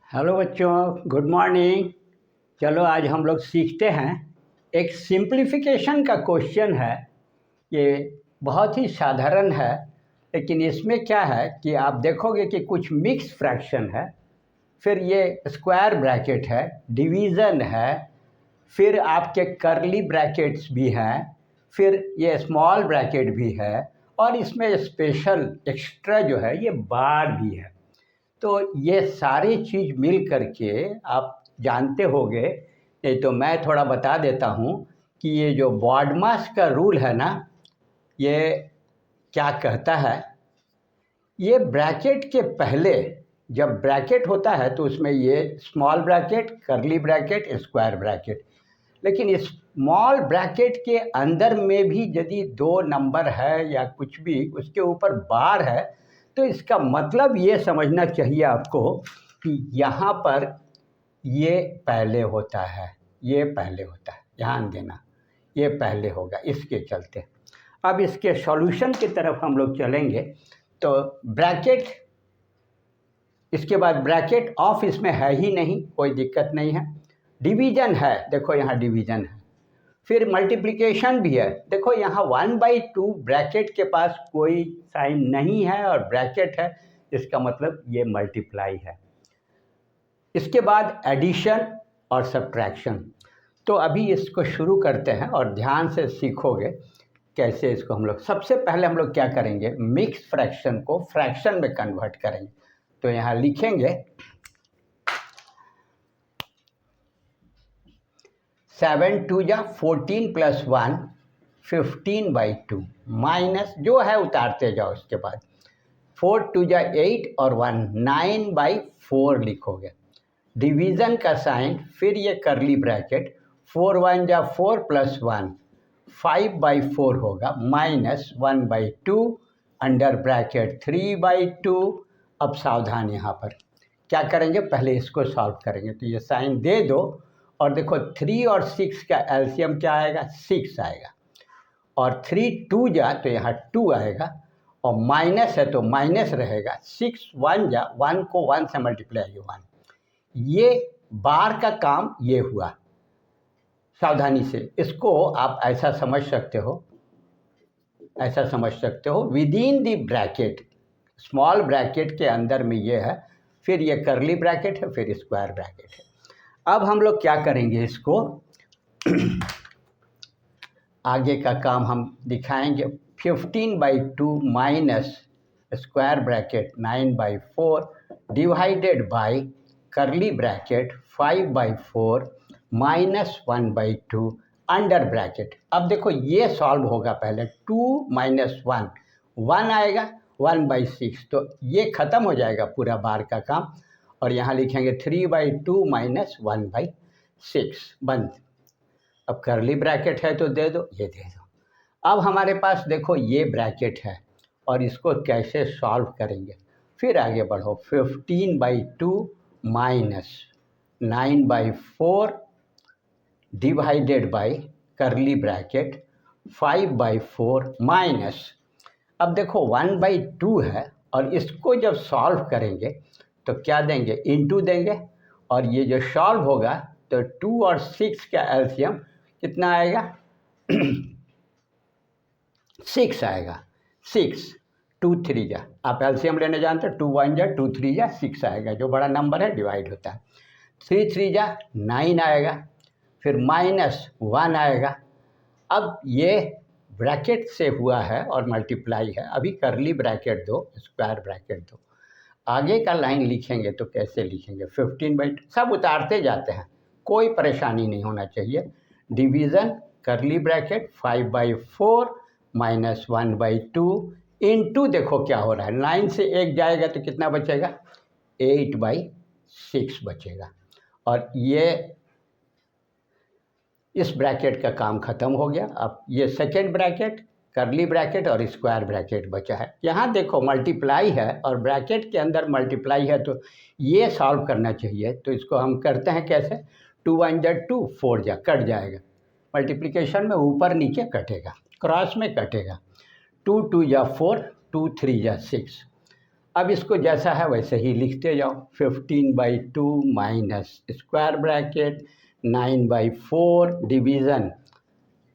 Hello बच्चों, good morning. चलो आज हम लोग सीखते हैं। एक सिंप्लीफिकेशन का क्वेश्चन है। ये बहुत ही साधारण है, लेकिन इसमें क्या है कि आप देखोगे कि कुछ मिक्स फ्रैक्शन है, फिर ये स्क्वायर ब्रैकेट है, डिवीज़न है, फिर आपके कर्ली ब्रैकेट्स भी हैं, फिर ये स्मॉल ब्रैकेट भी है, और इसमें स्पेशल एक्स्ट्रा जो है ये बार भी है। तो ये सारी चीज़ मिल करके आप जानते होंगे। नहीं तो मैं थोड़ा बता देता हूँ कि ये जो बॉडमास का रूल है ना, ये क्या कहता है। ये ब्रैकेट के पहले जब ब्रैकेट होता है तो उसमें ये small bracket, curly bracket, square bracket. लेकिन इस स्मॉल ब्रैकेट के अंदर में भी यदि दो नंबर है या कुछ भी उसके ऊपर बार है, तो इसका मतलब ये समझना चाहिए आपको कि यहाँ पर ये पहले होता है, ये पहले होता है। ध्यान देना, ये पहले होगा, इसके चलते। अब इसके सॉल्यूशन की तरफ हम लोग चलेंगे। तो ब्रैकेट, इसके बाद ब्रैकेट ऑफ इसमें है ही नहीं, कोई दिक्कत नहीं है। डिवीज़न है, देखो यहाँ डिवीज़न है। फिर मल्टीप्लिकेशन भी है, देखो यहाँ 1/2 ब्रैकेट के पास कोई साइन नहीं है और ब्रैकेट है, इसका मतलब ये मल्टीप्लाई है। इसके बाद एडिशन और सब्ट्रैक्शन। तो अभी इसको शुरू करते हैं और ध्यान से सीखोगे कैसे इसको हम लोग। सबसे पहले हम लोग क्या करेंगे, मिक्स फ्रैक्शन को फ्रैक्शन में कन्वर्ट करेंगे। तो यहाँ लिखेंगे 7 2 जा 14 + 1 15/2 माइनस जो है उतारते जाओ। इसके बाद 4 2 जा 8 और 1 9/4 लिखोगे। डिवीज़न का साइन, फिर ये करली ब्रैकेट 4 1 जा 4 + 1 5/4 होगा, माइनस 1/2 अंडर ब्रैकेट 3/2। अब सावधान, यहाँ पर क्या करेंगे, पहले इसको सॉल्व करेंगे। तो ये साइन दे दो और देखो 3 और 6 का एलसीएम क्या आएगा, 6 आएगा। और 3 2 जा तो यहाँ 2 आएगा, और माइनस है तो माइनस रहेगा। 6 1 जा 1 को 1 से मल्टीप्लाई 1। ये बार का काम ये हुआ। सावधानी से इसको आप ऐसा समझ सकते हो, ऐसा समझ सकते हो, with in the bracket, small bracket के अंदर में ये है, फिर ये करली ब्रैकेट है, फिर स्क्वायर ब्रैकेट है। अब हम लोग क्या करेंगे, इसको आगे का काम हम दिखाएंगे। 15/2 minus square bracket 9/4 divided by करली ब्रैकेट 5/4 माइनस 1/2 अंडर ब्रैकेट। अब देखो ये सॉल्व होगा। पहले 2 - 1 1 आएगा, 1/6, तो ये ख़त्म हो जाएगा पूरा बार का काम। और यहाँ लिखेंगे 3/2 माइनस 1/6 बंद। अब करली ब्रैकेट है तो दे दो, ये दे दो। अब हमारे पास देखो ये ब्रैकेट है और इसको कैसे सॉल्व करेंगे, फिर आगे बढ़ो। 15/2 माइनस 9/4 डिवाइडेड बाय करली ब्रैकेट 5/4 माइनस, अब देखो 1/2 है और इसको जब सॉल्व करेंगे तो क्या देंगे, इनटू देंगे। और ये जो सॉल्व होगा तो 2 और 6 का एलसीएम कितना आएगा 6 आएगा। 6 2 3 जा, आप एलसीएम लेने जानते हो, 2 1 जा 2 3 जा 6 आएगा। जो बड़ा नंबर है डिवाइड होता है। 3 3 जा 9 आएगा, फिर माइनस 1 आएगा। अब ये ब्रैकेट से हुआ है और मल्टीप्लाई है, अभी करली ब्रैकेट दो, स्क्वायर ब्रैकेट दो। आगे का लाइन लिखेंगे तो कैसे लिखेंगे, 15/2 सब उतारते जाते हैं, कोई परेशानी नहीं होना चाहिए। डिवीज़न करली ब्रैकेट 5/4 माइनस 1/2 इनटू, देखो क्या हो रहा है, 9 से 1 जाएगा तो कितना बचेगा, 8/6 बचेगा। और ये इस ब्रैकेट का काम ख़त्म हो गया। अब ये सेकेंड ब्रैकेट, करली ब्रैकेट और स्क्वायर ब्रैकेट बचा है। यहाँ देखो मल्टीप्लाई है और ब्रैकेट के अंदर मल्टीप्लाई है, तो ये सॉल्व करना चाहिए। तो इसको हम करते हैं कैसे, 2 1 जा 2 4 जा कट जाएगा। मल्टीप्लिकेशन में ऊपर नीचे कटेगा, क्रॉस में कटेगा। 2 2 जा 4 2 3 जा 6। अब इसको जैसा है वैसे ही लिखते जाओ। 15/2 माइनस स्क्वायर ब्रैकेट 9/4 डिवीज़न,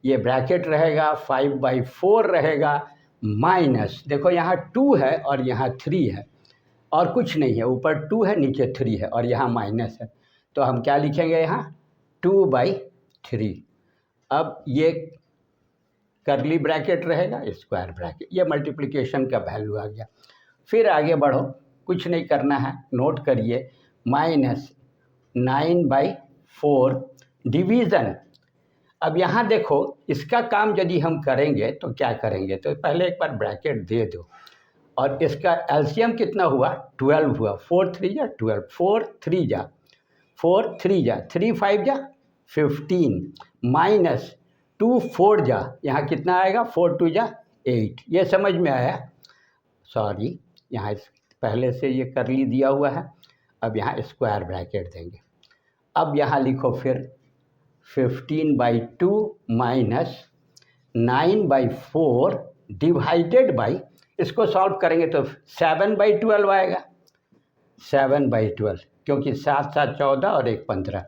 ये ब्रैकेट रहेगा, 5/4 रहेगा, माइनस देखो यहाँ 2 है और यहाँ 3 है और कुछ नहीं है, ऊपर 2 है नीचे 3 है और यहाँ माइनस है, तो हम क्या लिखेंगे यहाँ 2/3। अब ये करली ब्रैकेट रहेगा, स्क्वायर ब्रैकेट, ये मल्टीप्लिकेशन का वैल्यू आ गया। फिर आगे बढ़ो, कुछ नहीं करना है, नोट करिए, माइनस 9/4 डिवीज़न। अब यहाँ देखो इसका काम यदि हम करेंगे तो क्या करेंगे, तो पहले एक बार ब्रैकेट दे दो और इसका एलसीएम कितना हुआ 12 हुआ, 4 3 जा 12, 4 3 जा 4 3 जा 3 5 जा 15 माइनस 2 4 जा, यहाँ कितना आएगा 4 2 जा 8। ये समझ में आया? सॉरी, यहाँ पहले से ये करली दिया हुआ है, अब यहाँ स्क्वायर ब्रैकेट देंगे। अब यहाँ लिखो फिर 15/2 माइनस 9/4 डिवाइडेड बाई, इसको सॉल्व करेंगे तो 7/12 आएगा, 7/12, क्योंकि 7 7 14 और 1 15।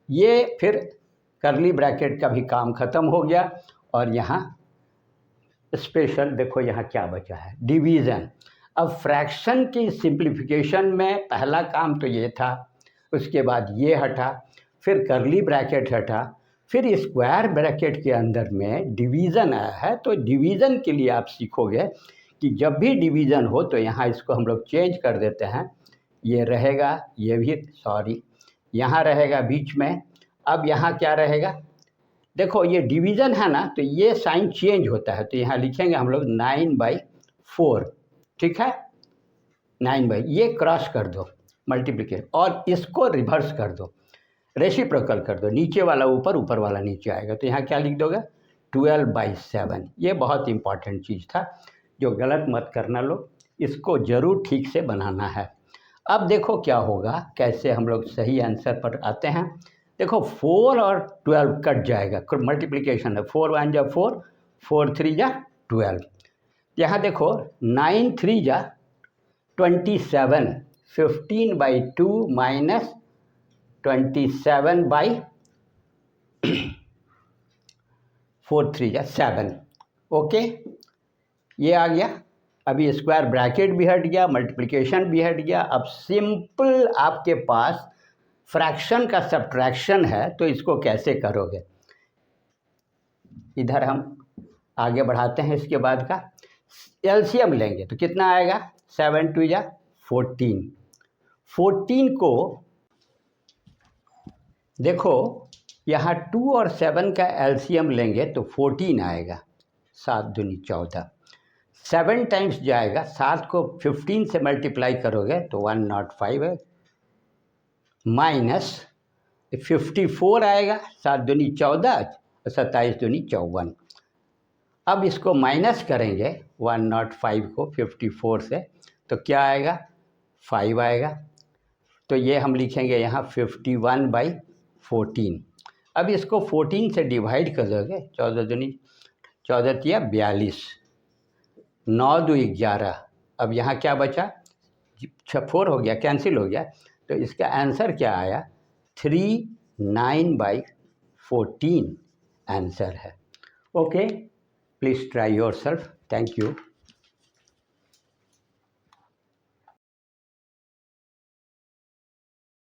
ये फिर करली ब्रैकेट का भी काम ख़त्म हो गया और यहाँ स्पेशल देखो यहाँ क्या बचा है, डिवीज़न। अब फ्रैक्शन की सिंप्लीफिकेशन में पहला काम तो ये था, उसके बाद ये हटा, फिर करली ब्रैकेट हटा, फिर स्क्वायर ब्रैकेट के अंदर में डिवीज़न आया है। तो डिवीज़न के लिए आप सीखोगे कि जब भी डिवीज़न हो तो यहाँ इसको हम लोग चेंज कर देते हैं, ये रहेगा, ये भी सॉरी यहाँ रहेगा बीच में। अब यहाँ क्या रहेगा, देखो ये डिवीज़न है ना, तो ये साइन चेंज होता है, तो यहाँ लिखेंगे हम लोग 9/4, ठीक है, 9/, ये क्रॉस कर दो मल्टीप्लिकेशन और इसको रिवर्स कर दो, रेसिप्रोकल कर दो, नीचे वाला ऊपर ऊपर वाला नीचे आएगा, तो यहाँ क्या लिख दोगे 12/7। ये बहुत इंपॉर्टेंट चीज़ था, जो गलत मत करना लोग, इसको ज़रूर ठीक से बनाना है। अब देखो क्या होगा, कैसे हम लोग सही आंसर पर आते हैं। देखो 4 और 12 कट जाएगा, मल्टीप्लिकेशन है, 4 1 जा 4, 4 3 जा 12। यहाँ देखो 9 3 जा 27, 15/2 माइनस 27/4 3 जा 7। ओके, ये आ गया। अभी स्क्वायर ब्रैकेट भी हट गया, मल्टीप्लिकेशन भी हट गया। अब सिंपल आपके पास फ्रैक्शन का सब्ट्रैक्शन है, तो इसको कैसे करोगे, इधर हम आगे बढ़ाते हैं। इसके बाद का एलसीएम लेंगे तो कितना आएगा, 7 2 जा 14। 14 को देखो यहाँ 2 और 7 का एलसीएम लेंगे तो 14 आएगा, 7 दूनी 14, 7 टाइम्स जाएगा, 7 को 15 से मल्टीप्लाई करोगे तो 105 है, माइनस 54 आएगा, 7 दूनी 14 और 27 दूनी 54। अब इसको माइनस करेंगे 105 को 54 से, तो क्या आएगा 5 आएगा, तो ये हम लिखेंगे यहाँ 51/14। अब इसको 14 से डिवाइड कर दोगे, 14 दूनी 14 या 42, 9 2 11। अब यहाँ क्या बचा, 4 हो गया, कैंसिल हो गया, तो इसका आंसर क्या आया 39/14 आंसर है। Okay, please try yourself. Thank you.